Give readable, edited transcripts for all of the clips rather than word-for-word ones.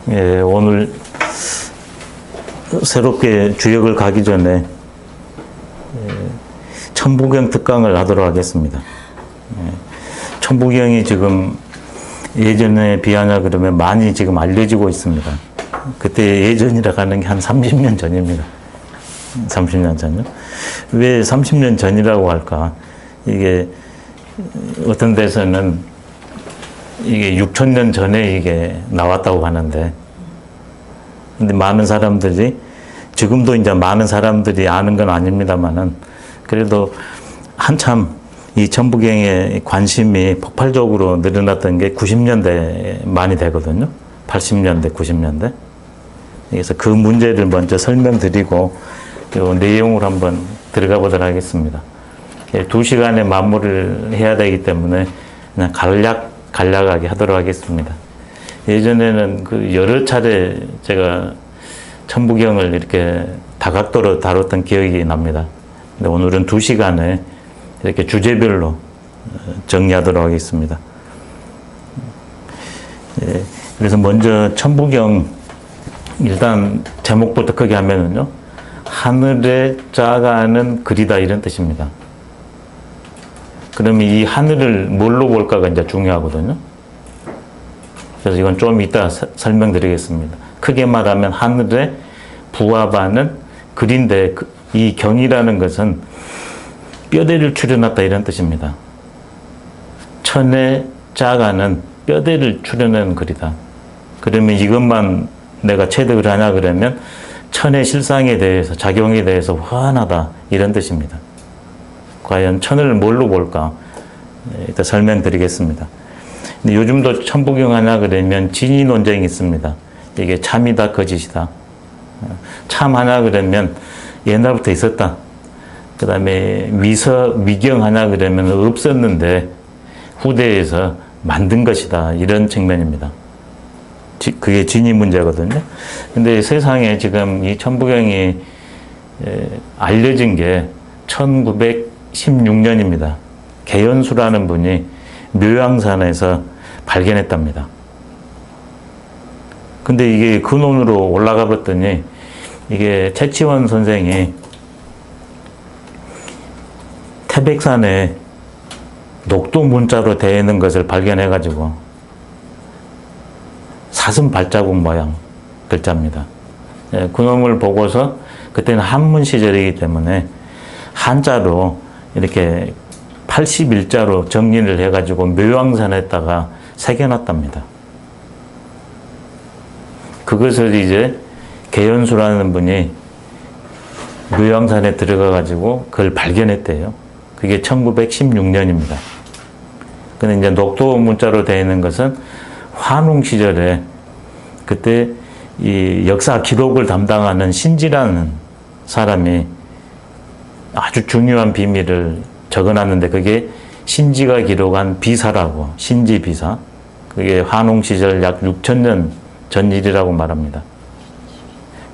예, 오늘 새롭게 주역을 가기 전에 천부경 특강을 하도록 하겠습니다. 천부경이 지금 예전에 비하냐 그러면 많이 지금 알려지고 있습니다. 그때 예전이라고 하는 게 한 30년 전입니다. 30년 전요. 왜 30년 전이라고 할까? 이게 어떤 데서는 이게 6,000년 전에 이게 나왔다고 하는데, 근데 많은 사람들이, 지금도 이제 많은 사람들이 아는 건 아닙니다만은, 그래도 한참 이 천부경에 관심이 폭발적으로 늘어났던 게 90년대 많이 되거든요. 80년대, 90년대. 그래서 그 문제를 먼저 설명드리고, 요 내용을 한번 들어가 보도록 하겠습니다. 2시간에 마무리를 해야 되기 때문에 그냥 간략하게 하도록 하겠습니다. 예전에는 그 여러 차례 제가 천부경을 이렇게 다각도로 다뤘던 기억이 납니다. 근데 오늘은 2시간에 이렇게 주제별로 정리하도록 하겠습니다. 그래서 먼저 천부경 일단 제목부터 크게 하면은요, 하늘에 짜가는 글이다 이런 뜻입니다. 그러면 이 하늘을 뭘로 볼까가 이제 중요하거든요. 그래서 이건 좀 이따 설명드리겠습니다. 크게 말하면 하늘에 부합하는 글인데, 이 경이라는 것은 뼈대를 추려놨다 이런 뜻입니다. 천에 짜가는 뼈대를 추려낸 글이다. 그러면 이것만 내가 체득을 하냐 그러면 천의 실상에 대해서, 작용에 대해서 환하다 이런 뜻입니다. 과연 천을 뭘로 볼까? 일단 설명드리겠습니다. 근데 요즘도 천부경 하냐 그러면 진위 논쟁이 있습니다. 이게 참이다 거짓이다. 참 하냐 그러면 옛날부터 있었다. 그 다음에 위경 하냐 그러면 없었는데 후대에서 만든 것이다 이런 측면입니다. 그게 진위 문제거든요. 근데 세상에 지금 이 천부경이 알려진 게 1916년입니다. 개연수라는 분이 묘양산에서 발견했답니다. 근데 이게 근원으로 올라가 봤더니 이게 최치원 선생이 태백산에 녹두 문자로 되어 있는 것을 발견해 가지고 사슴 발자국 모양 글자입니다. 그놈을 보고서, 그때는 한문 시절이기 때문에 한자로 이렇게 81자로 정리를 해가지고 묘양산에다가 새겨놨답니다. 그것을 이제 개연수라는 분이 묘양산에 들어가가지고 그걸 발견했대요. 그게 1916년입니다. 근데 이제 녹두 문자로 되어 있는 것은 환웅 시절에 그때 이 역사 기록을 담당하는 신지라는 사람이 아주 중요한 비밀을 적어놨는데, 그게 신지가 기록한 비사라고, 신지 비사. 그게 환웅 시절 약 6,000년 전 일이라고 말합니다.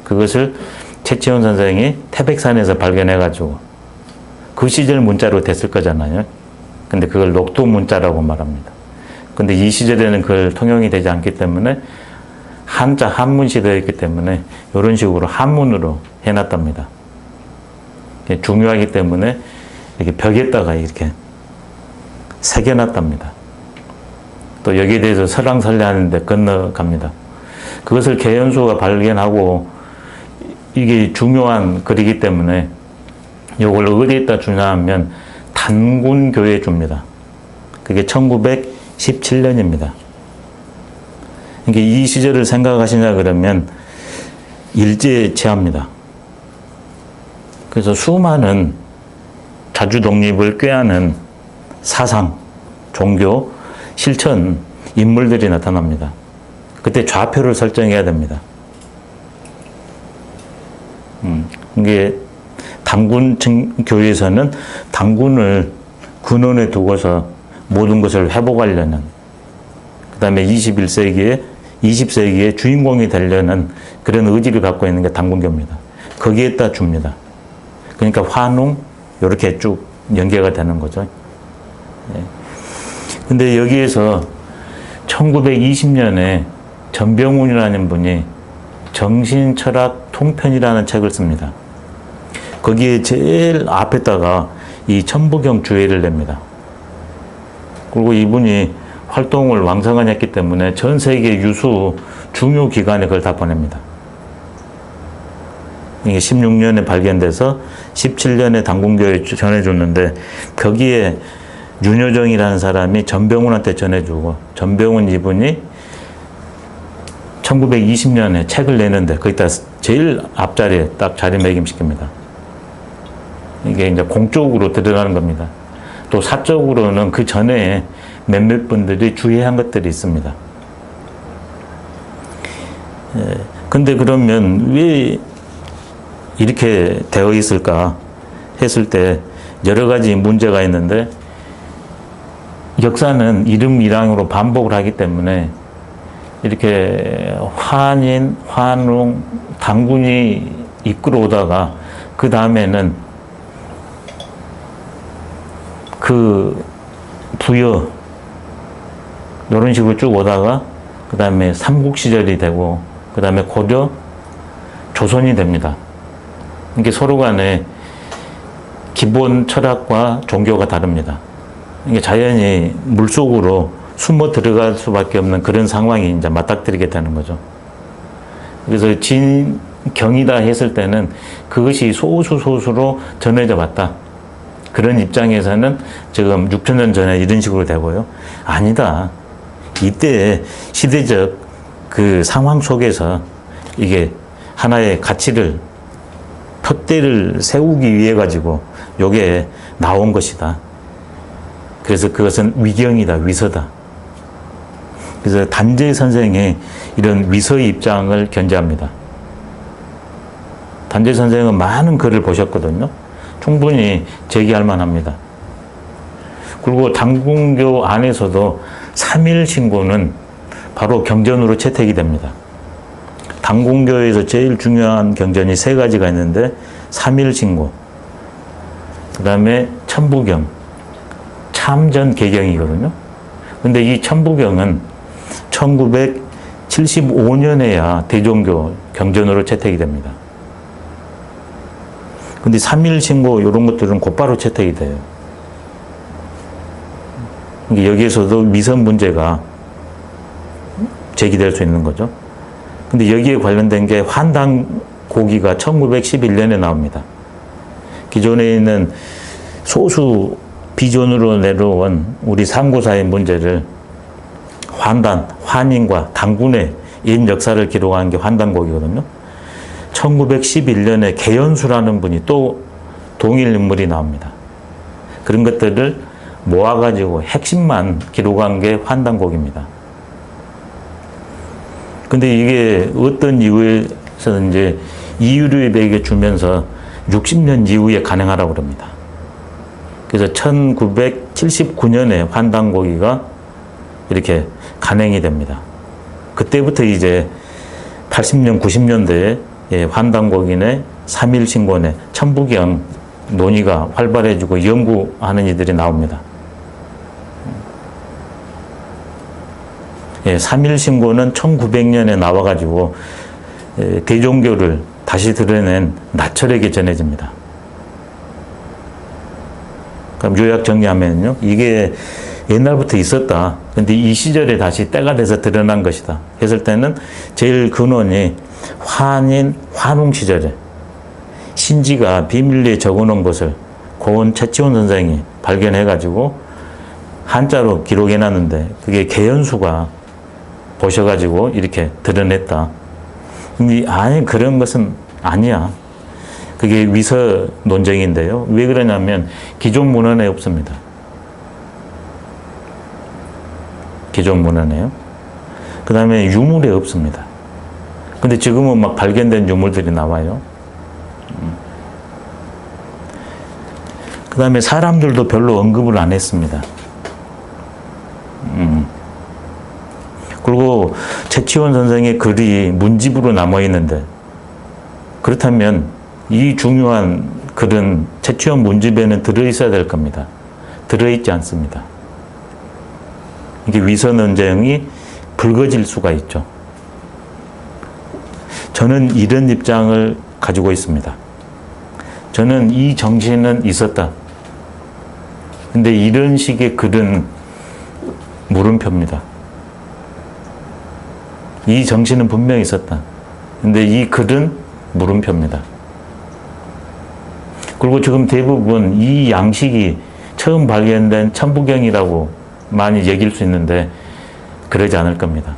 그것을 최치원 선생이 태백산에서 발견해가지고 그 시절 문자로 됐을 거잖아요. 근데 그걸 녹두 문자라고 말합니다. 근데 이 시절에는 그걸 통용이 되지 않기 때문에 한자, 한문 시대였기 때문에 이런 식으로 한문으로 해놨답니다. 중요하기 때문에 이렇게 벽에다가 이렇게 새겨놨답니다. 또 여기에 대해서 설랑설레하는데 건너갑니다. 그것을 개연수가 발견하고 이게 중요한 글이기 때문에 이걸 어디에다 주냐면 단군교에 줍니다. 그게 1917년입니다. 그러니까 이 시절을 생각하시냐 그러면 일제치하입니다. 그래서 수많은 자주 독립을 꾀하는 사상, 종교, 실천 인물들이 나타납니다. 그때 좌표를 설정해야 됩니다. 이게 단군 교에서는 단군을 근원에 두고서 모든 것을 회복하려는, 그 다음에 20세기에 주인공이 되려는 그런 의지를 갖고 있는 게 단군교입니다. 거기에다 줍니다. 그러니까 환웅, 이렇게 쭉 연계가 되는 거죠. 근데 여기에서 1920년에 전병훈이라는 분이 정신철학 통편이라는 책을 씁니다. 거기에 제일 앞에다가 이 천부경 주해를 냅니다. 그리고 이분이 활동을 왕성하게 했기 때문에 전 세계 유수 중요 기관에 그걸 다 보냅니다. 이게 16년에 발견돼서 17년에 당군교에 전해줬는데 거기에 윤여정이라는 사람이 전병훈한테 전해주고 전병훈 이분이 1920년에 책을 내는데 거기다 제일 앞자리에 딱 자리매김시킵니다. 이게 이제 공적으로 드러나는 겁니다. 또 사적으로는 그 전에 몇몇 분들이 주의한 것들이 있습니다. 근데 그러면 왜 이렇게 되어 있을까 했을 때 여러 가지 문제가 있는데 역사는 이름이랑으로 반복을 하기 때문에 이렇게 환인, 환웅, 당군이 이끌어오다가 그 다음에는 그 부여 이런 식으로 쭉 오다가 그 다음에 삼국시절이 되고 그 다음에 고려, 조선이 됩니다. 이게 서로 간에 기본 철학과 종교가 다릅니다. 이게 자연히 물속으로 숨어 들어갈 수밖에 없는 그런 상황이 이제 맞닥뜨리게 되는 거죠. 그래서 진경이다 했을 때는 그것이 소수로 전해져 왔다. 그런 입장에서는 지금 6천년 전에 이런 식으로 되고요. 아니다. 이때 시대적 그 상황 속에서 이게 하나의 가치를 푯대를 세우기 위해 가지고 요게 나온 것이다. 그래서 그것은 위경이다, 위서다. 그래서 단재 선생이 이런 위서의 입장을 견지합니다. 단재 선생은 많은 글을 보셨거든요. 충분히 제기할 만합니다. 그리고 당군교 안에서도 3일 신고는 바로 경전으로 채택이 됩니다. 당군교에서 제일 중요한 경전이 3가지가 있는데 3일 신고, 그 다음에 천부경, 참전 개경이거든요. 근데 이 천부경은 1975년에야 대종교 경전으로 채택이 됩니다. 근데 3일 신고 이런 것들은 곧바로 채택이 돼요. 여기에서도 위선 문제가 제기될 수 있는 거죠. 근데 여기에 관련된 게 환단고기가 1911년에 나옵니다. 기존에 있는 소수 비존으로 내려온 우리 상고사의 문제를 환단, 환인과 당군의 옛 역사를 기록한 게 환단고기거든요. 1911년에 개연수라는 분이 또 동일 인물이 나옵니다. 그런 것들을 모아가지고 핵심만 기록한 게 환단곡입니다. 근데 이게 어떤 이유에서 이제 이유류에게 주면서 60년 이후에 간행하라고 그럽니다. 그래서 1979년에 환단고기가 이렇게 간행이 됩니다. 그때부터 이제 80년, 90년대에 환단고기네, 3일 신고네, 천부경 논의가 활발해지고 연구하는 이들이 나옵니다. 3일 신고는 1900년에 나와가지고 대종교를 다시 드러낸 나철에게 전해집니다. 그럼 요약 정리하면요, 이게 옛날부터 있었다. 근데 이 시절에 다시 때가 돼서 드러난 것이다. 했을 때는 제일 근원이 환인, 환웅 시절에 신지가 비밀리에 적어놓은 것을 고은 최치원 선생이 발견해가지고 한자로 기록해놨는데 그게 개연수가 보셔가지고 이렇게 드러냈다. 근데 아니 그런 것은 아니야. 그게 위서 논쟁인데요. 왜 그러냐면 기존 문헌에 없습니다. 기존 문헌에요. 그 다음에 유물에 없습니다. 근데 지금은 막 발견된 유물들이 나와요. 그 다음에 사람들도 별로 언급을 안 했습니다. 그리고 최치원 선생의 글이 문집으로 남아있는데 그렇다면 이 중요한 글은 최치원 문집에는 들어있어야 될 겁니다. 들어있지 않습니다. 이게 위서 논쟁이 불거질 수가 있죠. 저는 이런 입장을 가지고 있습니다. 저는 이 정신은 있었다. 근데 이런 식의 글은 물음표입니다. 이 정신은 분명히 있었다. 근데 이 글은 물음표입니다. 그리고 지금 대부분 이 양식이 처음 발견된 천부경이라고 많이 얘기할 수 있는데 그러지 않을 겁니다.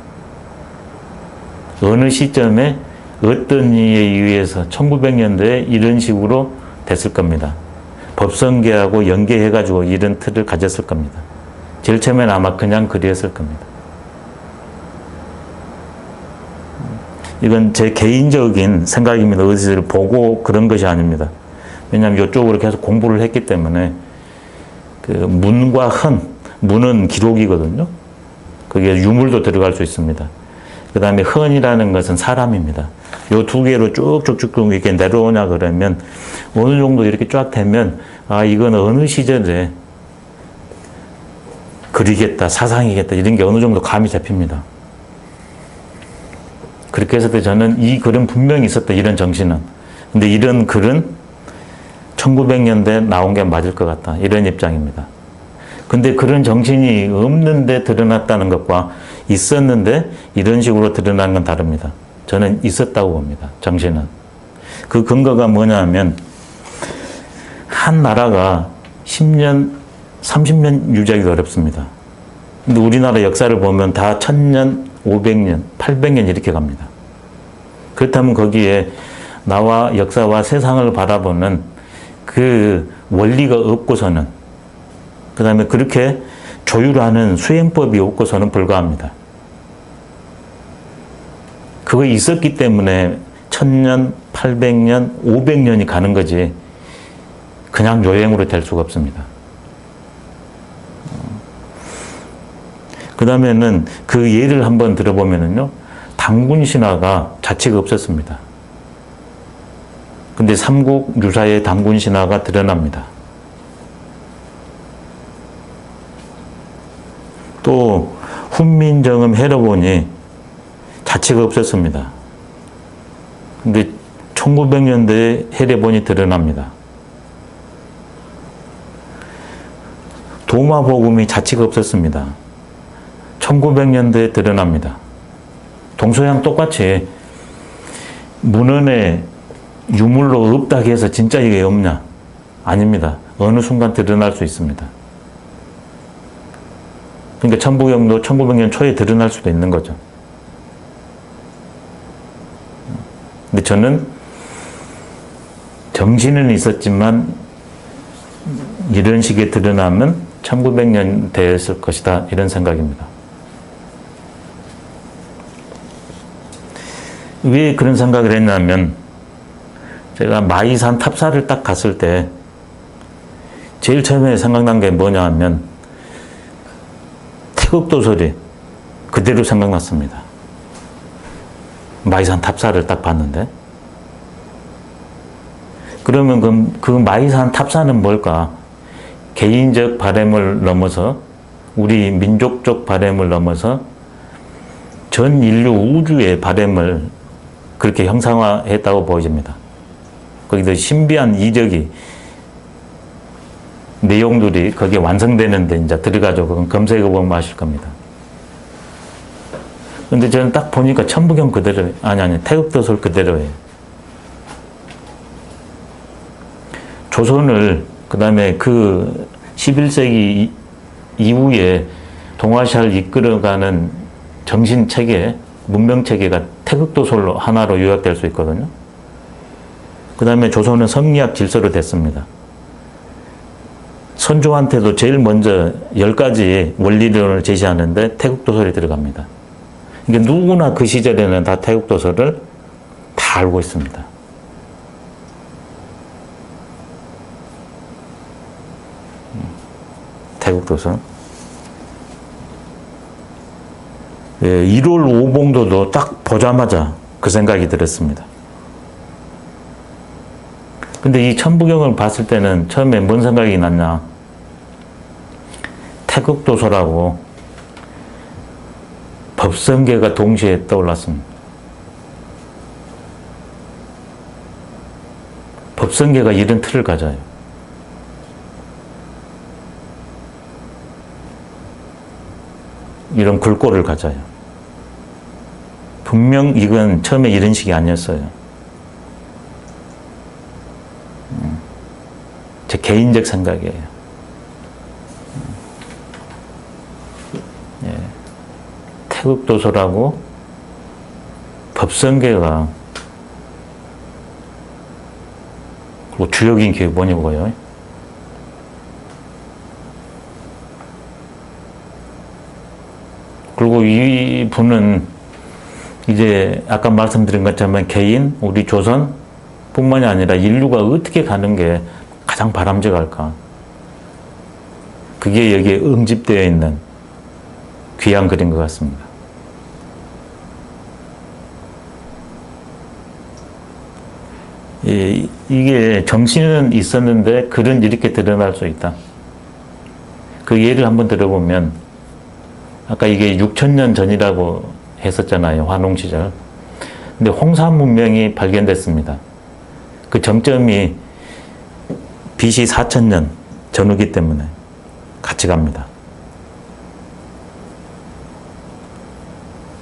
어느 시점에 어떤 이에 의해서 1900년대에 이런 식으로 됐을 겁니다. 법성계하고 연계해가지고 이런 틀을 가졌을 겁니다. 제일 처음에는 아마 그냥 그리었을 겁니다. 이건 제 개인적인 생각입니다. 어디서 보고 그런 것이 아닙니다. 왜냐하면 이쪽으로 계속 공부를 했기 때문에 그 문과 헌, 문은 기록이거든요. 그게 유물도 들어갈 수 있습니다. 그 다음에 헌이라는 것은 사람입니다. 요 두 개로 쭉쭉쭉 이렇게 내려오냐 그러면 어느 정도 이렇게 쫙 되면 아 이건 어느 시절에 글이겠다, 사상이겠다 이런 게 어느 정도 감이 잡힙니다. 그렇게 해서 저는 이 글은 분명히 있었다 이런 정신은. 근데 이런 글은 1900년대에 나온 게 맞을 것 같다 이런 입장입니다. 근데 그런 정신이 없는데 드러났다는 것과 있었는데 이런 식으로 드러나는 건 다릅니다. 저는 있었다고 봅니다. 정신은. 그 근거가 뭐냐면 한 나라가 10년, 30년 유지하기가 어렵습니다. 근데 우리나라 역사를 보면 다 1000년, 500년, 800년 이렇게 갑니다. 그렇다면 거기에 나와 역사와 세상을 바라보는 그 원리가 없고서는 그 다음에 그렇게 조율하는 수행법이 없고서는 불가합니다. 그거 있었기 때문에 1000년, 800년, 500년이 가는 거지 그냥 요행으로 될 수가 없습니다. 그 다음에는 그 예를 한번 들어보면은요, 당군 신화가 자체가 없었습니다. 근데 삼국 유사의 당군 신화가 드러납니다. 또 훈민정음 해로본이 자체가 없었습니다. 근데 1900년대에 해로본이 드러납니다. 도마복음이 자체가 없었습니다. 1900년대에 드러납니다. 동서양 똑같이 문헌에 유물로 없다고 해서 진짜 이게 없냐? 아닙니다. 어느 순간 드러날 수 있습니다. 그러니까 천부경도 1900년 초에 드러날 수도 있는 거죠. 근데 저는 정신은 있었지만 이런 식의 드러남은 1900년 되었을 것이다 이런 생각입니다. 왜 그런 생각을 했냐면 제가 마이산 탑사를 딱 갔을 때 제일 처음에 생각난 게 뭐냐 하면 태극도설이 그대로 생각났습니다. 마이산 탑사를 딱 봤는데 그러면 그 마이산 탑사는 뭘까? 개인적 바램을 넘어서 우리 민족적 바램을 넘어서 전 인류 우주의 바램을 그렇게 형상화했다고 보여집니다. 거기도 신비한 이적이 내용들이 거기에 완성되는데 이제 들어가죠. 그건 검색해 보면 아실 겁니다. 근데 저는 딱 보니까 천부경 그대로, 아니, 태극도설 그대로예요. 조선을, 그 다음에 그 11세기 이후에 동아시아를 이끌어가는 정신체계, 문명체계가 태극도설로 하나로 요약될 수 있거든요. 그 다음에 조선은 성리학 질서로 됐습니다. 선조한테도 제일 먼저 10가지 원리론을 제시하는데 태극도설이 들어갑니다. 그러니까 누구나 그 시절에는 다 태극도설을 다 알고 있습니다. 태극도설. 1월 오봉도도 딱 보자마자 그 생각이 들었습니다. 근데 이 천부경을 봤을 때는 처음에 뭔 생각이 났냐? 태극도설하고 법성계가 동시에 떠올랐습니다. 법성계가 이런 틀을 가져요. 이런 굴골을 가져요. 분명 이건 처음에 이런 식이 아니었어요. 제 개인적 생각이에요. 예. 태극도서라고 법성계가 그리고 주역인 기본이고요. 그리고 이 분은 이제 아까 말씀드린 것처럼 개인, 우리 조선뿐만이 아니라 인류가 어떻게 가는 게 가장 바람직할까? 그게 여기에 응집되어 있는 귀한 글인 것 같습니다. 이게 정신은 있었는데 글은 이렇게 드러날 수 있다. 그 예를 한번 들어보면 아까 이게 6,000년 전이라고 했었잖아요. 환웅 시절. 근데 홍산 문명이 발견됐습니다. 그 정점이 BC 4,000년 전후기 때문에 같이 갑니다.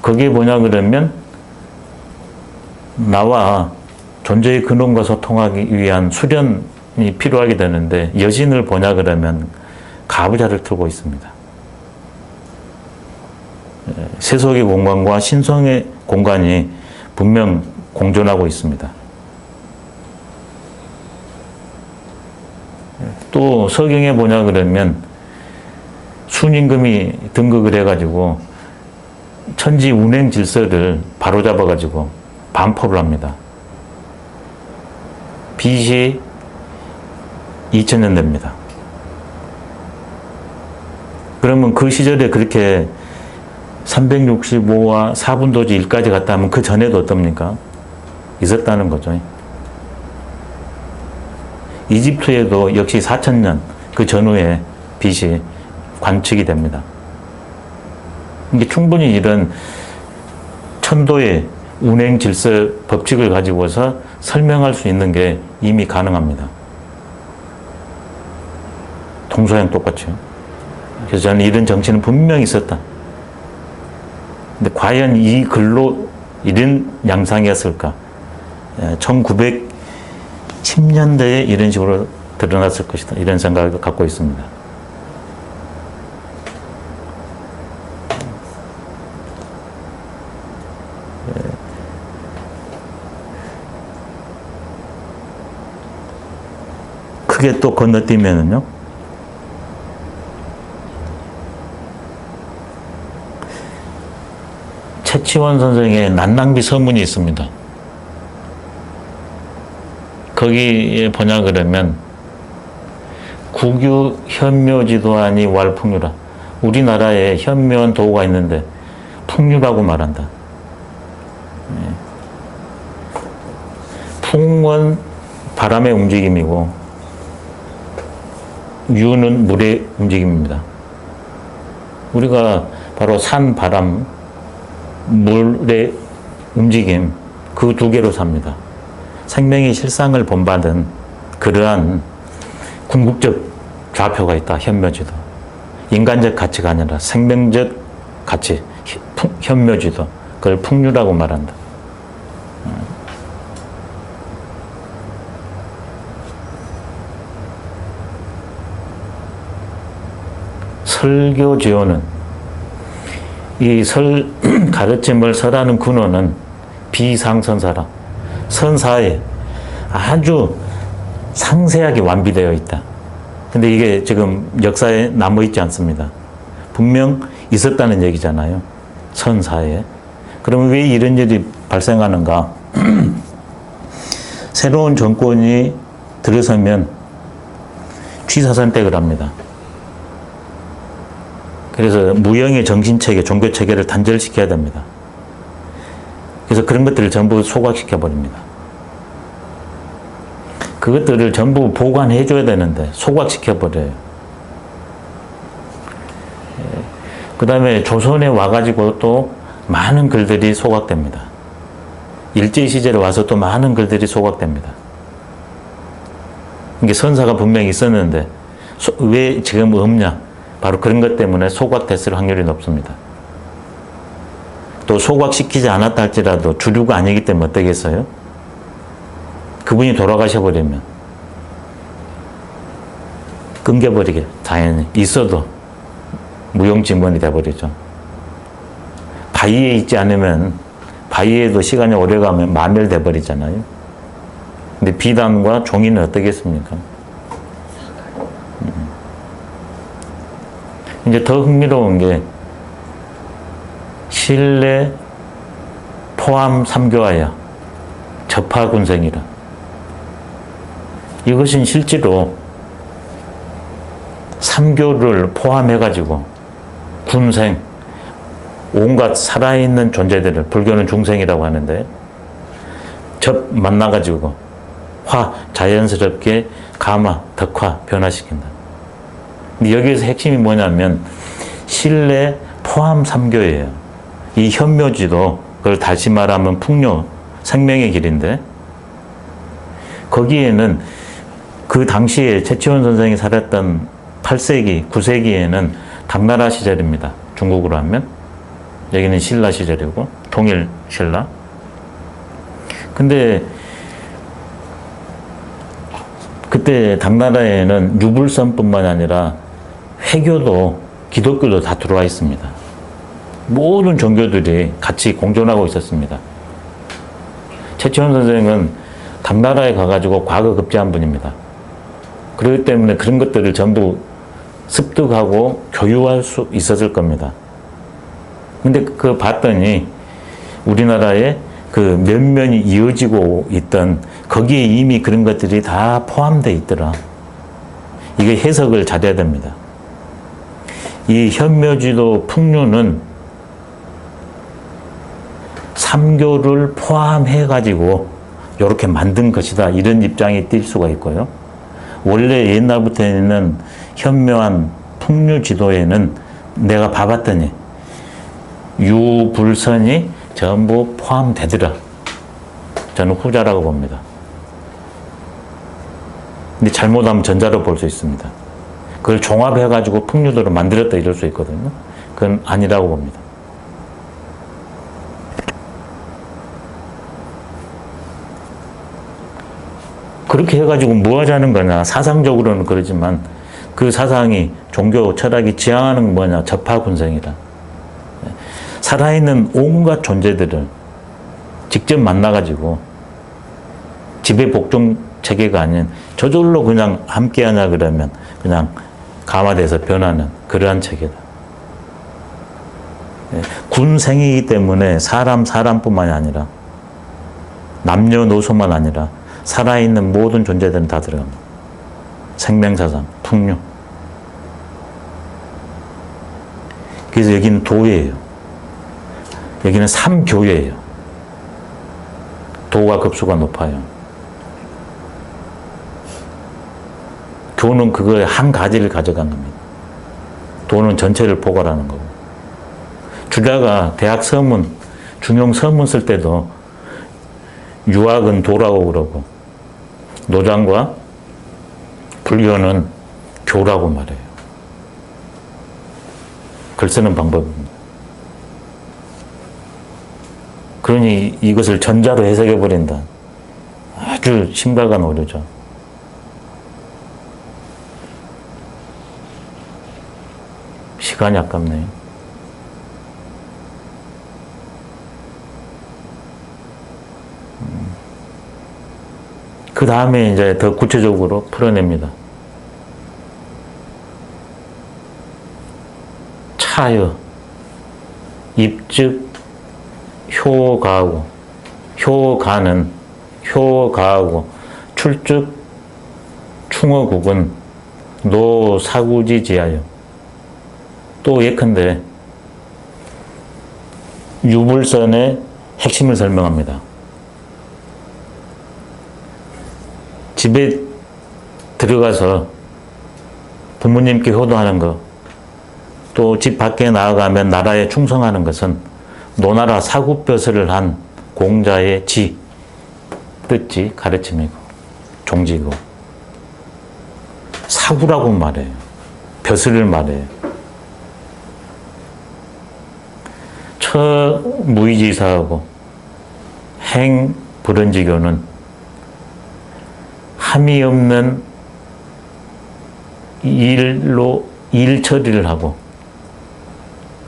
그게 뭐냐 그러면 나와 존재의 근원과 소통하기 위한 수련이 필요하게 되는데 여신을 보냐 그러면 가부좌를 틀고 있습니다. 세속의 공간과 신성의 공간이 분명 공존하고 있습니다. 또 서경에 보냐 그러면 순임금이 등극을 해가지고 천지 운행 질서를 바로잡아가지고 반포를 합니다. BC 2000년 됩니다. 그러면 그 시절에 그렇게 365와 4분도지 1까지 갔다 하면 그 전에도 어떻습니까? 있었다는 거죠. 이집트에도 역시 4,000년 그 전후에 빛이 관측이 됩니다. 이게 충분히 이런 천도의 운행 질서 법칙을 가지고서 설명할 수 있는 게 이미 가능합니다. 동서양 똑같죠. 그래서 저는 이런 정치는 분명히 있었다. 근데 과연 이 글로 이런 양상이었을까? 1910년대에 이런 식으로 드러났을 것이다. 이런 생각을 갖고 있습니다. 크게 또 건너뛰면은요. 최치원 선생의 난낭비 서문이 있습니다. 거기에 보냐 그러면 국유 현묘지도하니 왈풍류라. 우리나라에 현묘한 도가 있는데 풍류라고 말한다. 풍은 바람의 움직임이고 유는 물의 움직임입니다. 우리가 바로 산, 바람, 물의 움직임 그 두 개로 삽니다. 생명의 실상을 본받은 그러한 궁극적 좌표가 있다. 현묘지도. 인간적 가치가 아니라 생명적 가치, 현묘지도. 그걸 풍류라고 말한다. 설교지오는 이 가르침을 설하는 근원은 비상선사라. 선사에 아주 상세하게 완비되어 있다. 근데 이게 지금 역사에 남아있지 않습니다. 분명 있었다는 얘기잖아요. 선사에. 그러면 왜 이런 일이 발생하는가? 새로운 정권이 들어서면 취사선택을 합니다. 그래서 무형의 정신체계, 종교체계를 단절시켜야 됩니다. 그래서 그런 것들을 전부 소각시켜버립니다. 그것들을 전부 보관해줘야 되는데 소각시켜버려요. 그 다음에 조선에 와가지고 또 많은 글들이 소각됩니다. 일제시절에 와서 또 많은 글들이 소각됩니다. 이게 선사가 분명히 있었는데 왜 지금 없냐? 바로 그런 것 때문에 소각됐을 확률이 높습니다. 또 소각시키지 않았다 할지라도 주류가 아니기 때문에 어떻겠어요? 그분이 돌아가셔버리면 끊겨버리게 자연히 있어도 무용지물이 돼버리죠. 바위에 있지 않으면 바위에도 시간이 오래가면 마멸돼 버리잖아요. 근데 비단과 종이는 어떻겠습니까? 이제 더 흥미로운 게 실내 포함 삼교하야 접하군생이라. 이것은 실제로 삼교를 포함해가지고 군생, 온갖 살아있는 존재들을, 불교는 중생이라고 하는데, 만나가지고 자연스럽게 감화, 덕화, 변화시킨다. 근데 여기에서 핵심이 뭐냐면 실내 포함 삼교예요. 이 현묘지도, 그걸 다시 말하면 풍요, 생명의 길인데, 거기에는 그 당시에 최치원 선생이 살았던 8세기, 9세기에는 당나라 시절입니다. 중국으로 하면. 여기는 신라 시절이고, 통일 신라. 근데 그때 당나라에는 유불선뿐만 아니라 회교도 기독교도 다 들어와 있습니다. 모든 종교들이 같이 공존하고 있었습니다. 최치원 선생은 당나라에 가가지고 과거급제한 분입니다. 그렇기 때문에 그런 것들을 전부 습득하고 교유할 수 있었을 겁니다. 근데 그 봤더니 우리나라에 그 면면이 이어지고 있던 거기에 이미 그런 것들이 다 포함되어 있더라. 이게 해석을 잘해야 됩니다. 이 현묘지도 풍류는 삼교를 포함해가지고 이렇게 만든 것이다. 이런 입장이 띌 수가 있고요. 원래 옛날부터 있는 현묘한 풍류 지도에는 내가 봐봤더니 유불선이 전부 포함되더라. 저는 후자라고 봅니다. 근데 잘못하면 전자로 볼 수 있습니다. 그걸 종합해가지고 풍류도를 만들었다 이럴 수 있거든요. 그건 아니라고 봅니다. 그렇게 해가지고 뭐 하자는 거냐. 사상적으로는 그러지만 그 사상이, 종교, 철학이 지향하는 건 뭐냐. 접하군생이다. 살아있는 온갖 존재들을 직접 만나가지고 지배복종 체계가 아닌 저절로 그냥 함께하냐 그러면 그냥 감화돼서 변하는 그러한 체계다. 군생이기 때문에 사람뿐만이 아니라 남녀노소만 아니라 살아있는 모든 존재들은 다 들어갑니다. 생명사상, 풍류. 그래서 여기는 도예요. 여기는 삼교예요. 도가 급수가 높아요. 교는 그거의 한 가지를 가져간 겁니다. 도는 전체를 포괄하는 거고. 주자가 대학 서문, 중용 서문 쓸 때도 유학은 도라고 그러고, 노장과 불교는 교라고 말해요. 글 쓰는 방법입니다. 그러니 이것을 전자로 해석해버린다. 아주 심각한 오류죠. 시간이 아깝네요. 그 다음에 이제 더 구체적으로 풀어냅니다. 차여, 입즉, 효가하고, 효가하고, 출즉, 충어국은 노사구지지하여. 또 예컨대 유불선의 핵심을 설명합니다. 집에 들어가서 부모님께 효도하는 것, 또 집 밖에 나아가면 나라에 충성하는 것은 노나라 사구벼슬을 한 공자의 뜻지, 가르침이고, 종지고. 사구라고 말해요. 벼슬을 말해요. 처무의지사하고 행불언지교는 함이 없는 일로 일 처리를 하고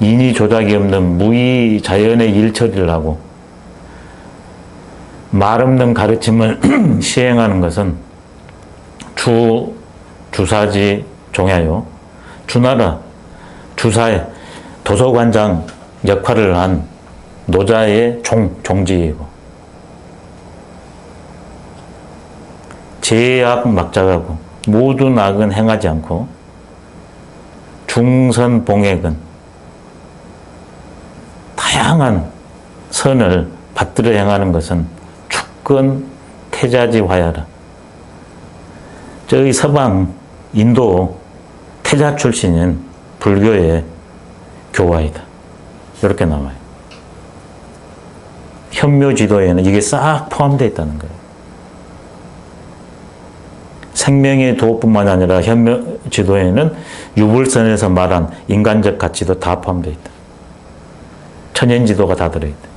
인이 조작이 없는 무의 자연의 일 처리를 하고 말 없는 가르침을 시행하는 것은 주사지 종야요. 주나라, 주사의 도서관장 역할을 한 노자의 종지이고 제악 막작하고 모든 악은 행하지 않고 중선봉액은 다양한 선을 받들어 행하는 것은 축근 태자지화야라. 저희 서방 인도 태자 출신인 불교의 교화이다. 이렇게 나와요. 현묘지도에는 이게 싹 포함되어 있다는 거예요. 생명의 도뿐만 아니라 현묘지도에는 유불선에서 말한 인간적 가치도 다 포함되어 있다. 천연지도가 다 들어있다.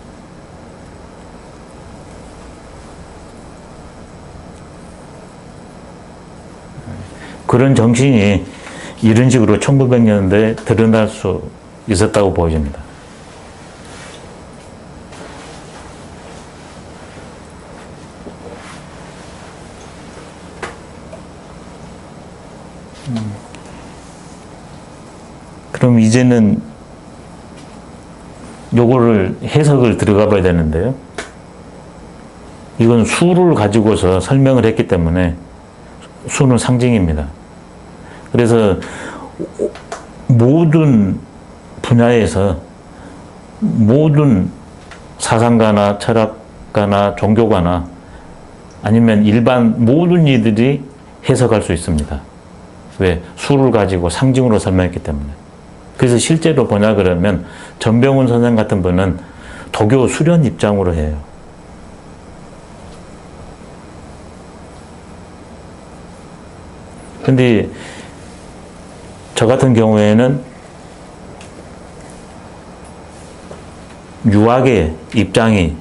그런 정신이 이런 식으로 1900년대에 드러날 수 있었다고 보여집니다. 그럼 이제는 요거를 해석을 들어가 봐야 되는데요. 이건 수를 가지고서 설명을 했기 때문에 수는 상징입니다. 그래서 모든 분야에서 모든 사상가나 철학가나 종교가나 아니면 일반 모든 이들이 해석할 수 있습니다. 왜? 수를 가지고 상징으로 설명했기 때문에. 그래서 실제로 보냐 그러면 전병훈 선생 같은 분은 도교 수련 입장으로 해요. 근데 저 같은 경우에는 유학의 입장이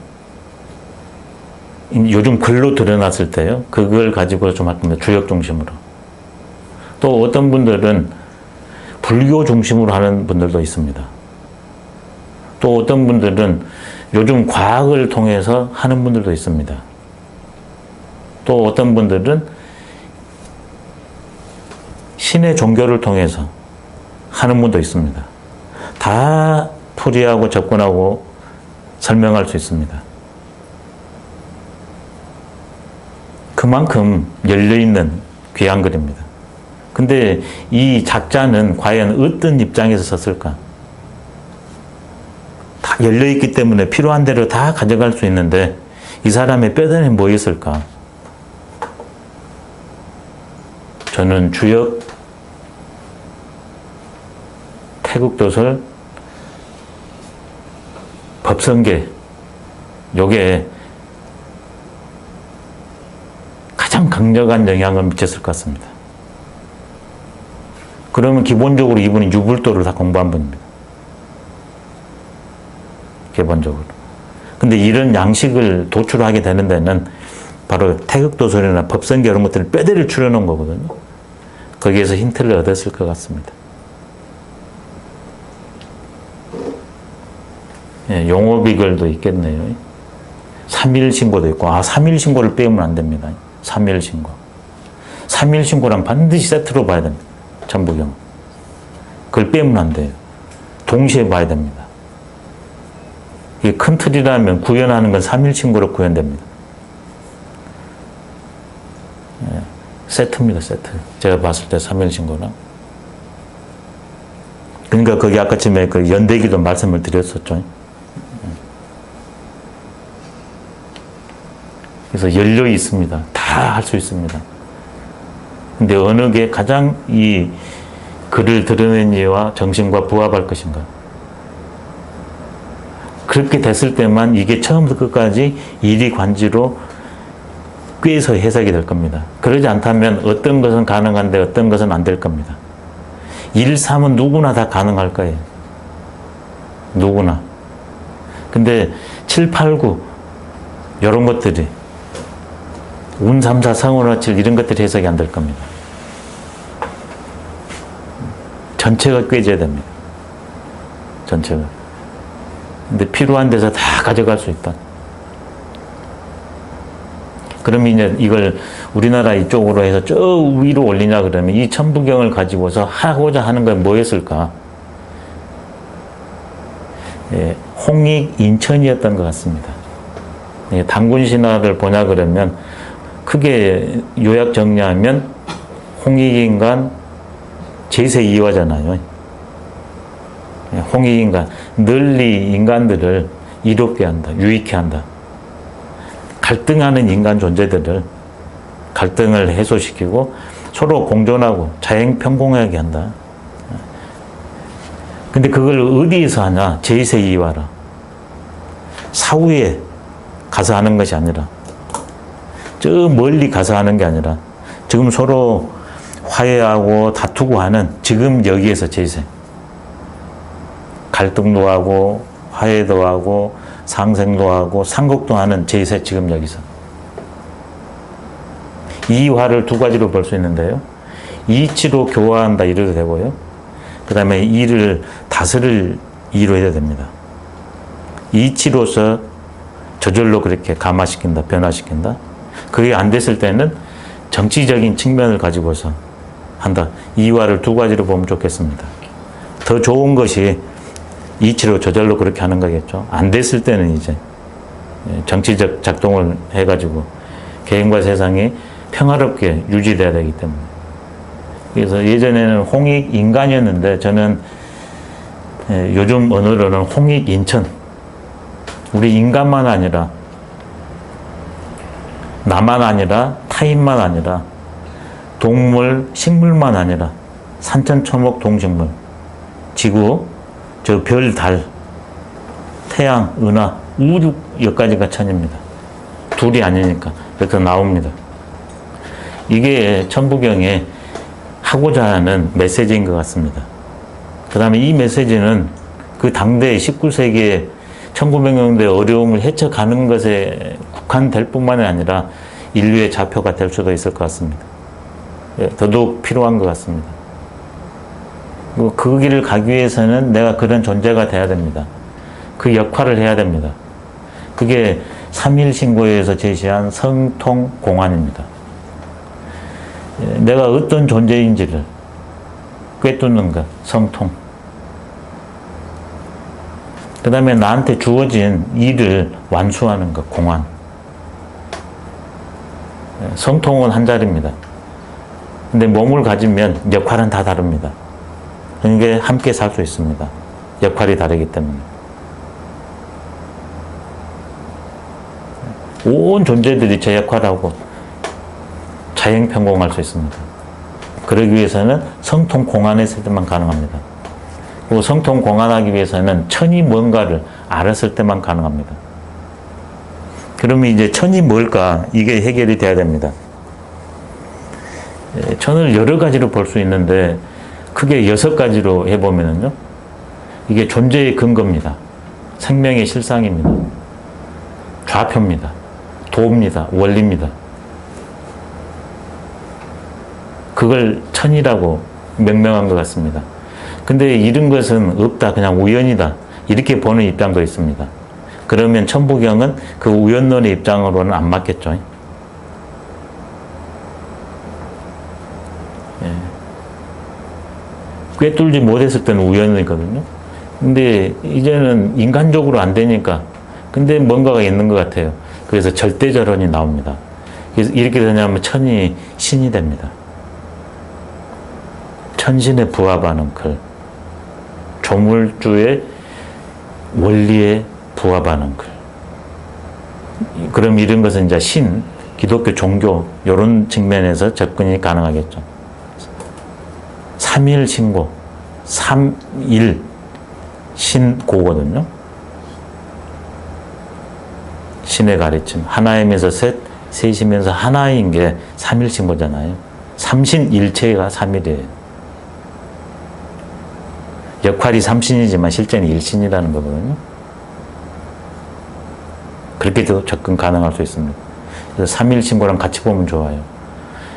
요즘 글로 드러났을 때요. 그걸 가지고 좀 할 겁니다. 주역 중심으로. 또 어떤 분들은 불교 중심으로 하는 분들도 있습니다. 또 어떤 분들은 요즘 과학을 통해서 하는 분들도 있습니다. 또 어떤 분들은 신의 종교를 통해서 하는 분도 있습니다. 다 풀이하고 접근하고 설명할 수 있습니다. 그만큼 열려있는 귀한 글입니다. 근데 이 작자는 과연 어떤 입장에서 썼을까? 다 열려있기 때문에 필요한 대로 다 가져갈 수 있는데 이 사람의 뼈대는 뭐였을까? 저는 주역, 태국도설, 법성계 요게 가장 강력한 영향을 미쳤을 것 같습니다. 그러면 기본적으로 이분은 유불도를 다 공부한 분입니다. 기본적으로. 근데 이런 양식을 도출하게 되는 데는 바로 태극도설이나 법성계 이런 것들을 뼈대를 추려놓은 거거든요. 거기에서 힌트를 얻었을 것 같습니다. 예, 용어비글도 있겠네요. 3.1신고도 있고, 3.1신고를 빼면 안 됩니다. 3.1신고. 3.1신고랑 반드시 세트로 봐야 됩니다. 전부경. 그걸 빼면 안 돼요. 동시에 봐야 됩니다. 이게 큰 틀이라면 구현하는 건 3.1신고로 구현됩니다. 예, 세트입니다, 세트. 제가 봤을 때 3.1신고랑. 그러니까 거기 아까쯤에 그 연대기도 말씀을 드렸었죠. 그래서 열려 있습니다. 다 할 수 있습니다. 근데 어느 게 가장 이 글을 드러낸 이와 정신과 부합할 것인가? 그렇게 됐을 때만 이게 처음부터 끝까지 일이관지로 꿰서 해석이 될 겁니다. 그러지 않다면 어떤 것은 가능한데 어떤 것은 안 될 겁니다. 1, 3은 누구나 다 가능할 거예요. 누구나. 근데 7, 8, 9 이런 것들이 운, 3, 4, 상호나 7 이런 것들이 해석이 안 될 겁니다. 전체가 꿰져야 됩니다. 전체가. 근데 필요한 데서 다 가져갈 수 있다. 그러면 이제 이걸 우리나라 이쪽으로 해서 저 위로 올리냐 그러면 이 천부경을 가지고서 하고자 하는 건 뭐였을까? 예, 홍익 인천이었던 것 같습니다. 예, 단군 신화를 보냐 그러면 크게 요약 정리하면 홍익인간 제세이화잖아요. 예, 홍익인간 널리 인간들을 이롭게 한다, 유익해 한다. 갈등하는 인간 존재들을 갈등을 해소시키고 서로 공존하고 자연평공하게 한다. 근데 그걸 어디에서 하냐? 제세이화라. 사후에 가서 하는 것이 아니라 저 멀리 가서 하는 게 아니라 지금 서로 화해하고 다투고 하는 지금 여기에서 제세. 갈등도 하고 화해도 하고 상생도 하고 상국도 하는 제세 지금 여기서. 이화를 두 가지로 볼 수 있는데요. 이치로 교화한다 이래도 되고요. 그 다음에 이를 다스릴 이로 해야 됩니다. 이치로서 저절로 그렇게 감화시킨다, 변화시킨다. 그게 안 됐을 때는 정치적인 측면을 가지고서 한다. 이화를 두 가지로 보면 좋겠습니다. 더 좋은 것이 이치로 저절로 그렇게 하는 거겠죠. 안 됐을 때는 이제 정치적 작동을 해가지고 개인과 세상이 평화롭게 유지돼야 되기 때문에. 그래서 예전에는 홍익 인간이었는데 저는 요즘 언어로는 홍익 인천. 우리 인간만 아니라 나만 아니라 타인만 아니라 동물, 식물만 아니라 산천초목 동식물, 지구, 저 별, 달, 태양, 은하, 우주 여기까지가 천입니다. 둘이 아니니까 이렇게 나옵니다. 이게 천부경에 하고자 하는 메시지인 것 같습니다. 그 다음에 이 메시지는 그 당대 19세기에 1900년대 어려움을 헤쳐가는 것에 국한될 뿐만이 아니라 인류의 좌표가 될 수도 있을 것 같습니다. 더더욱 필요한 것 같습니다. 그 길을 가기 위해서는 내가 그런 존재가 돼야 됩니다. 그 역할을 해야 됩니다. 그게 3.1신고에서 제시한 성통공안입니다. 내가 어떤 존재인지를 꿰뚫는 것, 성통. 그 다음에 나한테 주어진 일을 완수하는 것, 공안. 성통은 한 자리입니다. 근데 몸을 가지면 역할은 다 다릅니다. 그러니까 함께 살 수 있습니다. 역할이 다르기 때문에. 온 존재들이 제 역할하고 자연평공할 수 있습니다. 그러기 위해서는 성통공안했을 때만 가능합니다. 그리고 성통공안하기 위해서는 천이 뭔가를 알았을 때만 가능합니다. 그러면 이제 천이 뭘까? 이게 해결이 돼야 됩니다. 천을 여러 가지로 볼 수 있는데 크게 6가지로 해보면요. 이게 존재의 근거입니다. 생명의 실상입니다. 좌표입니다. 도입니다. 원리입니다. 그걸 천이라고 명명한 것 같습니다. 근데 이런 것은 없다. 그냥 우연이다. 이렇게 보는 입장도 있습니다. 그러면 천부경은 그 우연론의 입장으로는 안 맞겠죠. 꿰뚫지 못했을 때는 우연이거든요. 근데 이제는 인간적으로 안 되니까 근데 뭔가가 있는 것 같아요. 그래서 절대절언이 나옵니다. 그래서 이렇게 되냐면 천이 신이 됩니다. 천신에 부합하는 글. 조물주의 원리에 부합하는 글. 그럼 이런 것은 이제 신, 기독교 종교 이런 측면에서 접근이 가능하겠죠. 3.1 신고, 3.1 신고거든요. 신의 가르침, 하나님에서 셋, 셋이면서 하나인 게 삼일신고잖아요. 삼신일체가 삼일이에요. 역할이 삼신이지만 실제는 일신이라는 거거든요. 그렇게도 접근 가능할 수 있습니다. 그래서 삼일신고랑 같이 보면 좋아요.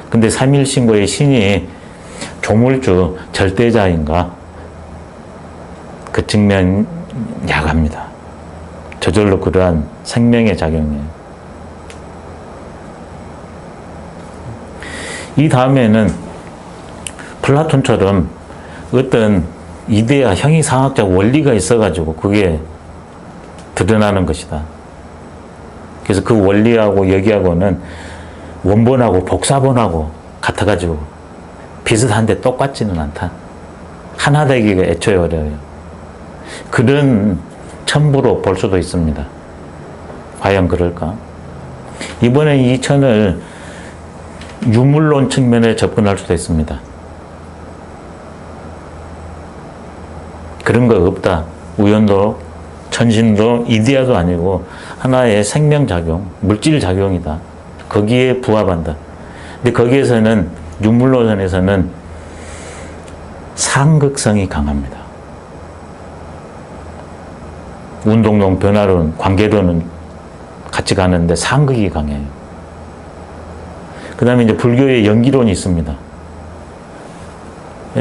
근데 삼일신고의 신이 조물주 절대자인가? 그 측면 약합니다. 저절로 그러한 생명의 작용이에요. 이 다음에는 플라톤처럼 어떤 이데아 형이상학적 원리가 있어가지고 그게 드러나는 것이다. 그래서 그 원리하고 여기하고는 원본하고 복사본하고 같아가지고 비슷한데 똑같지는 않다. 하나 되기가 애초에 어려워요. 그런 첨부로 볼 수도 있습니다. 과연 그럴까? 이번에 이 천을 유물론 측면에 접근할 수도 있습니다. 그런 거 없다. 우연도, 천신도, 이데아도 아니고 하나의 생명작용, 물질작용이다. 거기에 부합한다. 근데 거기에서는 유물론에서는 상극성이 강합니다. 운동론, 변화론, 관계론은 같이 가는데 상극이 강해요. 그 다음에 이제 불교의 연기론이 있습니다.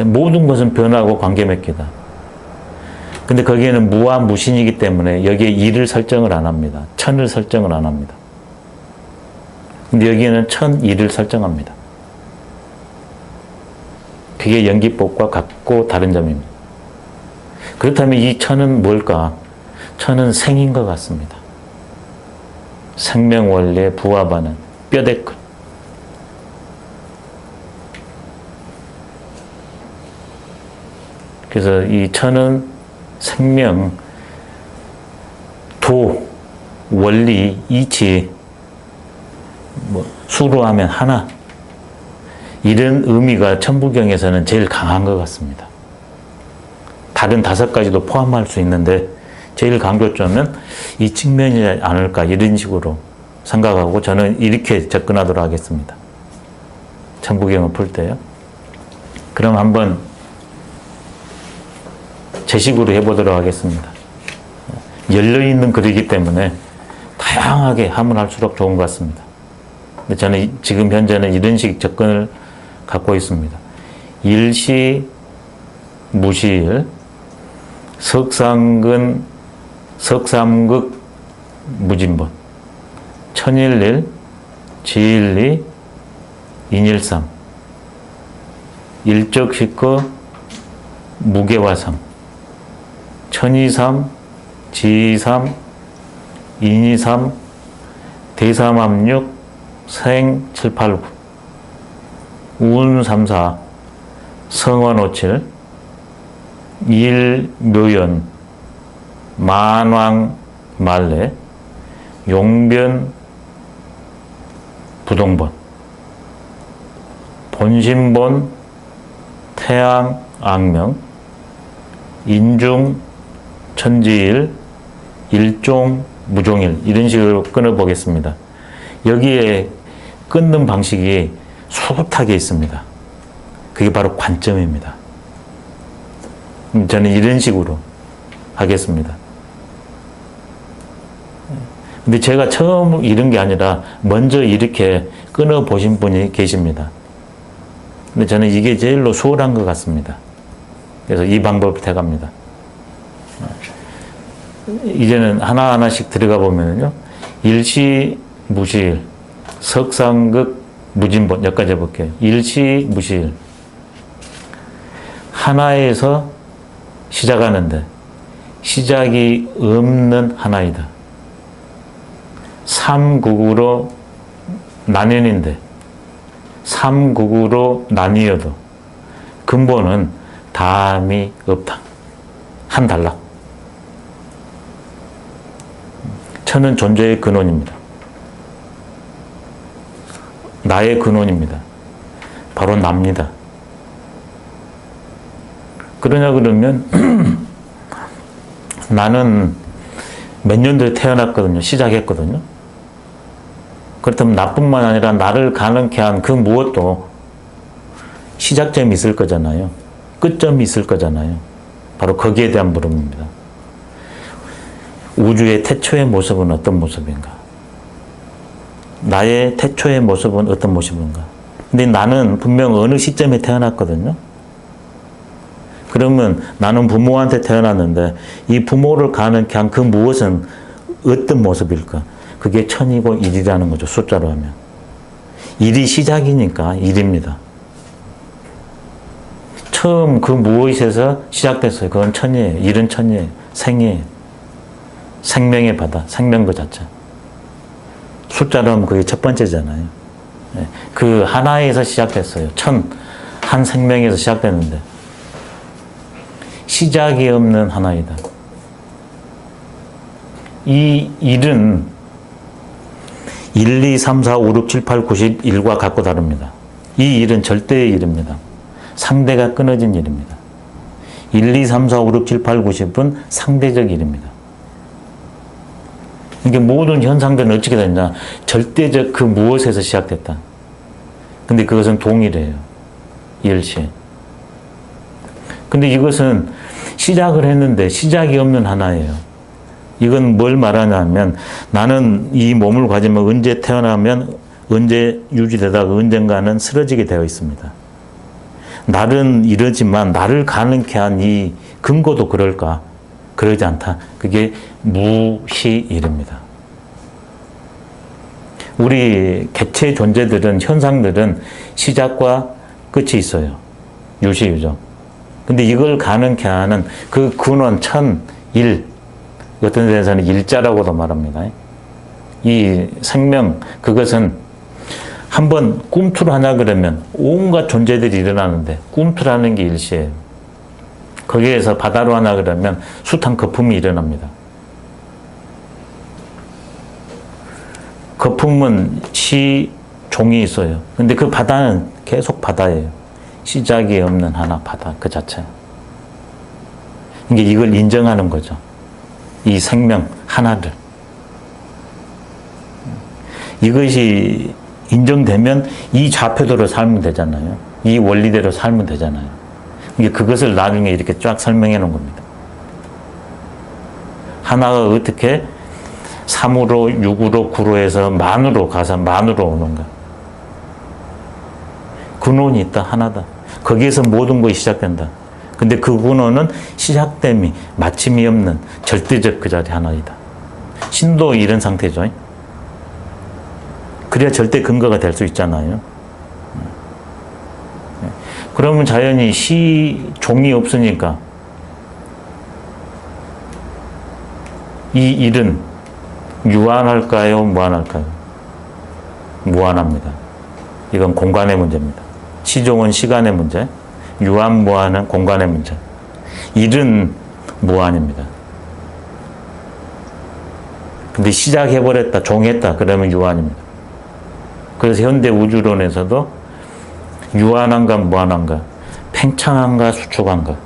모든 것은 변화하고 관계맺기다. 근데 거기에는 무와 무신이기 때문에 여기에 일을 설정을 안 합니다. 천을 설정을 안 합니다. 근데 여기에는 천, 일을 설정합니다. 그게 연기법과 같고 다른 점입니다. 그렇다면 이 천은 뭘까? 천은 생인 것 같습니다. 생명 원리에 부합하는 뼈대끝. 그래서 이 천은 생명, 도, 원리, 이치, 수로 하면 하나, 이런 의미가 천부경에서는 제일 강한 것 같습니다. 다른 5가지도 포함할 수 있는데 제일 강조점은 이 측면이지 않을까 이런 식으로 생각하고 저는 이렇게 접근하도록 하겠습니다. 천부경을 풀 때요. 그럼 한번 제 식으로 해보도록 하겠습니다. 열려있는 글이기 때문에 다양하게 하면 할수록 좋은 것 같습니다. 근데 저는 지금 현재는 이런 식 접근을 갖고 있습니다. 일시, 무시일, 석상근, 석삼극, 무진본, 천일일, 지일리, 인일삼, 일적식거, 무게화삼, 천이삼, 지이삼, 인이삼, 대삼합육, 생 7, 8, 9, 운 3, 4, 성원 5, 7, 일, 묘연, 만왕, 말래, 용변, 부동본, 본신본, 태양, 악명, 인중, 천지일, 일종, 무종일 이런 식으로 끊어보겠습니다. 여기에 끊는 방식이 숱하게 있습니다. 그게 바로 관점입니다. 저는 이런 식으로 하겠습니다. 근데 제가 처음 이런 게 아니라 먼저 이렇게 끊어보신 분이 계십니다. 근데 저는 이게 제일로 수월한 것 같습니다. 그래서 이 방법을 택합니다. 이제는 하나하나씩 들어가 보면요. 일시, 무시일, 석상극, 무진본, 여기까지 해볼게요. 일시, 무시일. 하나에서 시작하는데 시작이 없는 하나이다. 삼국으로 나뉘는데 삼국으로 나뉘어도 근본은 다함이 없다. 한 단락. 천은 존재의 근원입니다. 나의 근원입니다. 바로 납니다. 그러냐 그러면 나는 몇 년도에 태어났거든요. 시작했거든요. 그렇다면 나뿐만 아니라 나를 가능케 한 그 무엇도 시작점이 있을 거잖아요. 끝점이 있을 거잖아요. 바로 거기에 대한 물음입니다. 우주의 태초의 모습은 어떤 모습인가? 나의 태초의 모습은 어떤 모습인가? 근데 나는 분명 어느 시점에 태어났거든요. 그러면 나는 부모한테 태어났는데 이 부모를 가능케 한 그 무엇은 어떤 모습일까? 그게 천이고 일이라는 거죠. 숫자로 하면. 일이 시작이니까 일입니다. 처음 그 무엇에서 시작됐어요. 그건 천이에요. 일은 천이에요. 생이에요. 생명의 바다. 생명 그 자체. 숫자로 하면 그게 첫 번째잖아요. 그 하나에서 시작됐어요. 천. 한 생명에서 시작됐는데 시작이 없는 하나이다. 이 일은 1, 2, 3, 4, 5, 6, 7, 8, 9, 10, 1과 같고 다릅니다. 이 일은 절대의 일입니다. 상대가 끊어진 일입니다. 1, 2, 3, 4, 5, 6, 7, 8, 9, 10은 상대적 일입니다. 이게 모든 현상들은 어떻게 되냐? 절대적 그 무엇에서 시작됐다. 근데 그것은 동일해요. 일시. 근데 이것은 시작을 했는데 시작이 없는 하나예요. 이건 뭘 말하냐면 나는 이 몸을 가지면 언제 태어나면 언제 유지되다가 언젠가는 쓰러지게 되어 있습니다. 날은 이러지만 나를 가능케 한 이 근거도 그럴까? 그러지 않다. 그게 무시일입니다. 우리 객체 존재들은 현상들은 시작과 끝이 있어요. 유시유죠. 근데 이걸 가능케 하는 그 근원 천, 일, 어떤 데서는 일자라고도 말합니다. 이 생명, 그것은 한번 꿈틀 하냐 그러면 온갖 존재들이 일어나는데 꿈틀하는 게 일시예요. 거기에서 바다로 하냐 그러면 숱한 거품이 일어납니다. 거품은 시종이 있어요. 근데 그 바다는 계속 바다예요. 시작이 없는 하나 바다 그 자체. 이걸 인정하는 거죠. 이 생명 하나를. 이것이 인정되면 이 좌표대로 살면 되잖아요. 이 원리대로 살면 되잖아요. 그것을 나중에 이렇게 쫙 설명해 놓은 겁니다. 하나가 어떻게 3으로 6으로 9로 해서 만으로 가서 만으로 오는가. 근원이 있다. 하나다. 거기에서 모든 것이 시작된다. 근데 그 근원은 시작됨이 마침이 없는 절대적 그 자리 하나이다. 신도 이런 상태죠. 그래야 절대 근거가 될 수 있잖아요. 그러면 자연히 시종이 없으니까 이 일은 유한할까요? 무한할까요? 무한합니다. 이건 공간의 문제입니다. 시종은 시간의 문제, 유한, 무한은 공간의 문제. 일은 무한입니다. 근데 시작해버렸다, 종했다, 그러면 유한입니다. 그래서 현대 우주론에서도 유한한가 무한한가, 팽창한가 수축한가,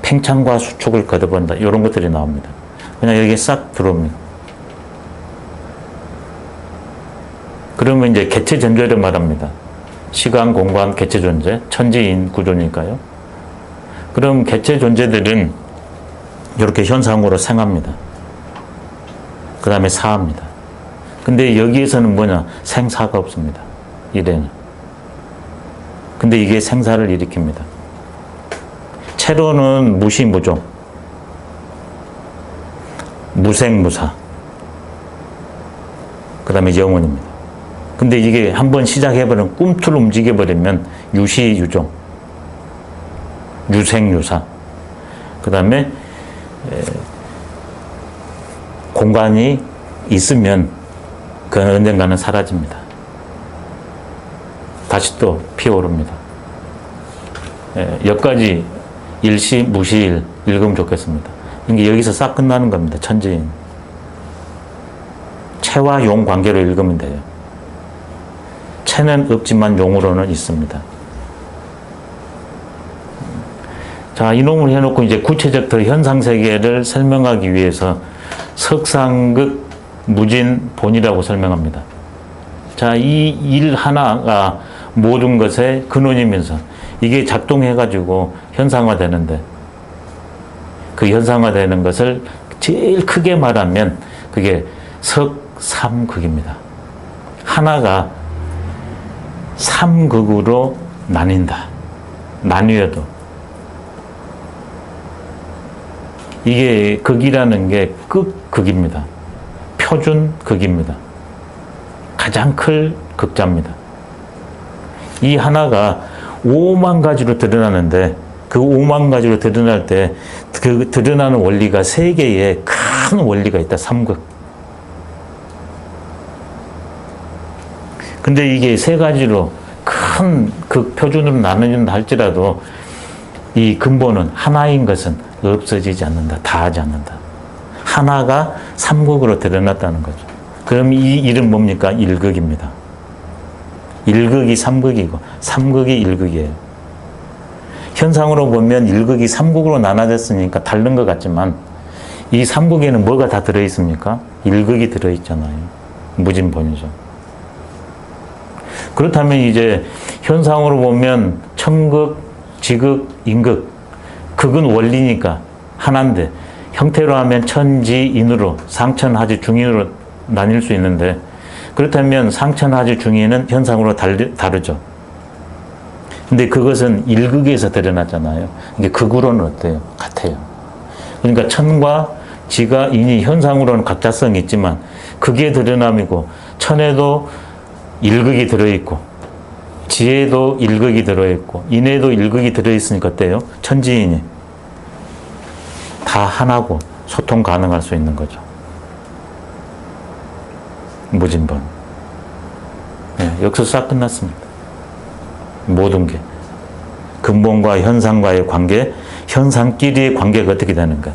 팽창과 수축을 거듭한다, 이런 것들이 나옵니다. 그냥 여기에 싹 들어옵니다. 그러면 이제 개체 존재를 말합니다. 시간, 공간, 개체 존재, 천지인 구조니까요. 그럼 개체 존재들은 이렇게 현상으로 생합니다. 그 다음에 사합니다. 근데 여기에서는 뭐냐? 생사가 없습니다. 이래는. 근데 이게 생사를 일으킵니다. 채로는 무시무종, 무생무사, 그 다음에 영원입니다. 근데 이게 한번 시작해버리면 꿈틀 움직여버리면 유시유종, 유생유사, 그 다음에 공간이 있으면 그건 언젠가는 사라집니다. 다시 또 피어오릅니다. 여기까지 일시, 무시일 읽으면 좋겠습니다. 이게 여기서 싹 끝나는 겁니다. 천지인. 채와 용 관계로 읽으면 돼요. 채는 없지만 용으로는 있습니다. 자, 이놈을 해놓고 이제 구체적 더 현상세계를 설명하기 위해서 석상극 무진 본이라고 설명합니다. 자, 자, 이 일 하나가 모든 것의 근원이면서 이게 작동해가지고 현상화되는데, 그 현상화되는 것을 제일 크게 말하면 그게 석삼극입니다. 하나가 삼극으로 나뉜다. 나뉘어도. 이게 극이라는 게 극입니다. 표준극입니다. 가장 클 극자입니다. 이 하나가 5만 가지로 드러나는데, 그 5만 가지로 드러날 때 그 드러나는 원리가 3개의 큰 원리가 있다. 삼극. 근데 이게 3가지로 큰 극 표준으로 나눠진다 할지라도 이 근본은 하나인 것은 없어지지 않는다. 다하지 않는다. 하나가 삼극으로 드러났다는 거죠. 그럼 이 일은 뭡니까? 일극입니다. 일극이 삼극이고 삼극이 일극이에요. 현상으로 보면 일극이 삼극으로 나눠졌으니까 다른 것 같지만 이 삼극에는 뭐가 다 들어있습니까? 일극이 들어있잖아요. 무진본이죠. 그렇다면 이제 현상으로 보면 천극, 지극, 인극, 극은 원리니까 하나인데 형태로 하면 천지, 인으로 상천하지, 중인으로 나뉠 수 있는데, 그렇다면 상천하지, 중인은 현상으로 다르죠. 근데 그것은 일극에서 드러났잖아요. 이게 극으로는 어때요? 같아요. 그러니까 천과 지가, 인이 현상으로는 각자성이 있지만 극에 드러남이고, 천에도 일극이 들어있고, 지에도 일극이 들어있고, 인에도 일극이 들어있으니까 어때요? 천지인이 다 하나고 소통 가능할 수 있는 거죠. 무진본. 네, 여기서 싹 끝났습니다. 모든 게. 근본과 현상과의 관계, 현상끼리의 관계가 어떻게 되는가.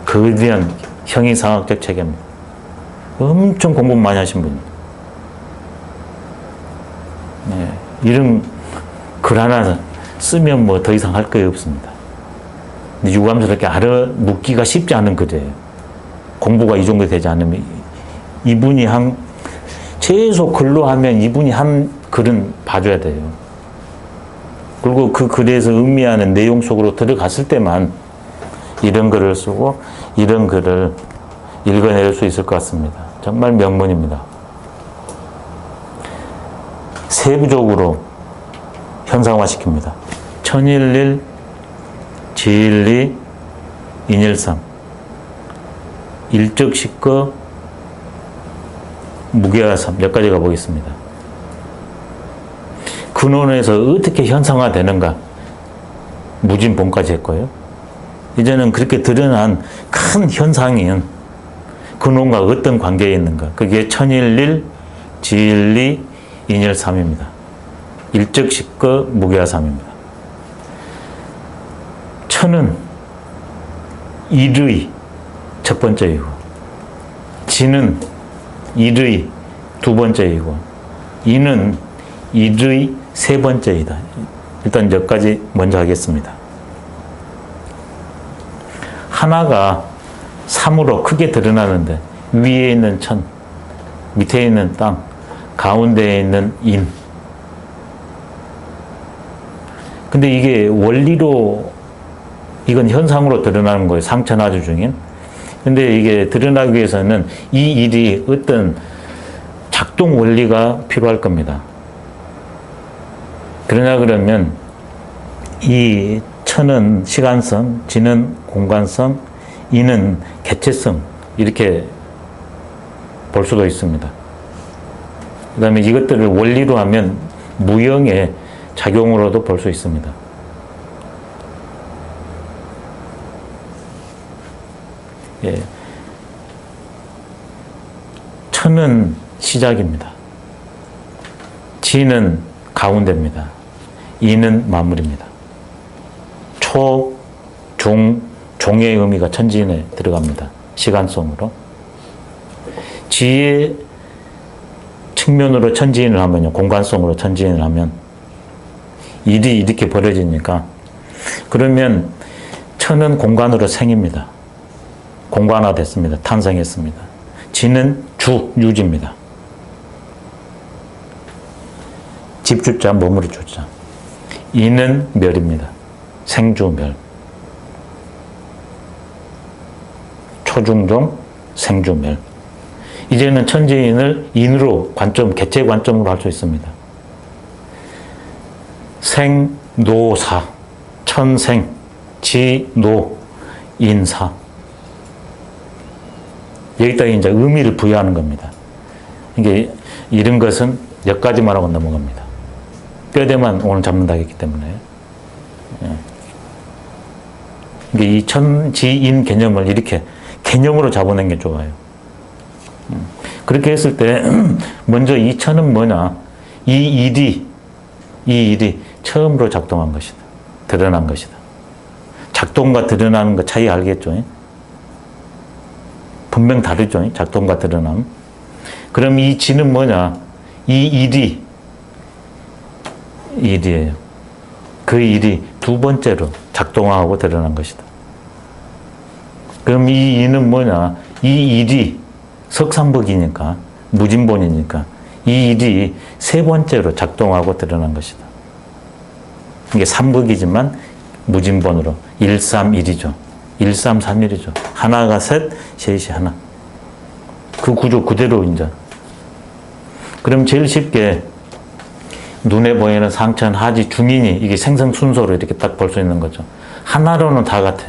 그에 대한 형이상학적 체계입니다. 엄청 공부 많이 하신 분입니다. 네, 이런 글 하나 쓰면 뭐 더 이상 할 거 없습니다. 근데 유감스럽게 알아묻기가 쉽지 않은 글이에요. 공부가 이 정도 되지 않으면 이분이 한 최소 글로 하면 이분이 한 글은 봐줘야 돼요. 그리고 그 글에서 의미하는 내용 속으로 들어갔을 때만 이런 글을 쓰고 이런 글을 읽어낼 수 있을 것 같습니다. 정말 명문입니다. 세부적으로 현상화시킵니다. 천일일, 지일리, 인일삼, 일적식거, 무게화삼, 몇 가지 가보겠습니다. 근원에서 어떻게 현상화되는가, 무진본까지 했고요. 이제는 그렇게 드러난 큰 현상인 근원과 어떤 관계에 있는가, 그게 천일일, 지일리, 인일삼입니다. 일적식거, 무게화삼입니다. 천은 일의 첫 번째이고, 지는 일의 두 번째이고, 인은 일의 세 번째이다. 일단 여기까지 먼저 하겠습니다. 하나가 삼으로 크게 드러나는데 위에 있는 천, 밑에 있는 땅, 가운데에 있는 인. 근데 이게 원리로 이건 현상으로 드러나는 거예요. 상천하주 중인. 근데 이게 드러나기 위해서는 이 일이 어떤 작동 원리가 필요할 겁니다. 그러냐 그러면 이 천은 시간성, 지는 공간성, 인은 개체성, 이렇게 볼 수도 있습니다. 그 다음에 이것들을 원리로 하면 무형의 작용으로도 볼 수 있습니다. 예. 천은 시작입니다. 지는 가운데입니다. 이는 마무리입니다. 초, 중, 종의 의미가 천지인에 들어갑니다. 시간성으로. 지의 측면으로 천지인을 하면요, 공간성으로 천지인을 하면 일이 이렇게 벌어지니까, 그러면 천은 공간으로 생입니다. 공간화 됐습니다. 탄생했습니다. 지는 주, 유지입니다. 집주자 몸으로 주자. 인은 멸입니다. 생주멸. 초중종 생주멸. 이제는 천지인을 인으로 관점, 개체 관점으로 할 수 있습니다. 생, 노, 사. 천생, 지, 노, 인, 사. 여기다가 이제 의미를 부여하는 겁니다. 이게 이런 것은 여기까지만 하고 넘어갑니다. 뼈대만 오늘 잡는다 했기 때문에. 예. 이 천지인 개념을 이렇게 개념으로 잡아낸 게 좋아요. 그렇게 했을 때 먼저 이 천은 뭐냐? 이 일이 처음으로 작동한 것이다. 드러난 것이다. 작동과 드러나는 거 차이 알겠죠? 분명 다르죠? 작동과 드러남. 그럼 이 지는 뭐냐? 이 일이에요. 그 일이 두 번째로 작동하고 드러난 것이다. 그럼 이 이는 뭐냐? 이 일이 석상법이니까, 무진본이니까 이 일이 세 번째로 작동하고 드러난 것이다. 이게 삼극이지만 무진본으로 131이죠. 1331이죠. 하나가 셋, 셋이 하나. 그 구조 그대로 이제. 그럼 제일 쉽게 눈에 보이는 상천, 하지, 중인이 이게 생성 순서로 이렇게 딱 볼 수 있는 거죠. 하나로는 다 같아.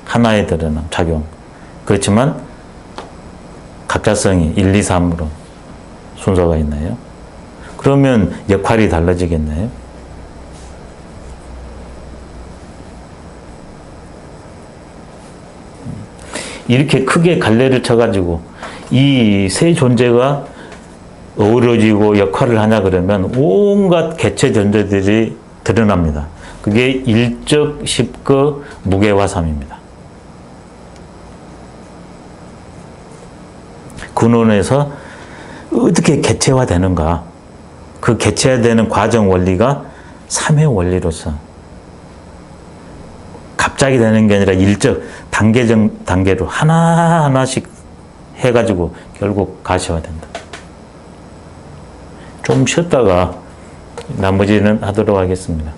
하나에 드러난 작용. 그렇지만 각자성이 1, 2, 3으로 순서가 있나요? 그러면 역할이 달라지겠나요? 이렇게 크게 갈래를 쳐가지고 이 세 존재가 어우러지고 역할을 하냐 그러면 온갖 개체 존재들이 드러납니다. 그게 일적, 십거, 무게화삼입니다. 근원에서 어떻게 개체화되는가? 그 개체화되는 과정 원리가 삼회 원리로서 갑자기 되는 게 아니라 일적, 단계로 하나하나씩 해가지고 결국 가시화된다. 좀 쉬었다가 나머지는 하도록 하겠습니다.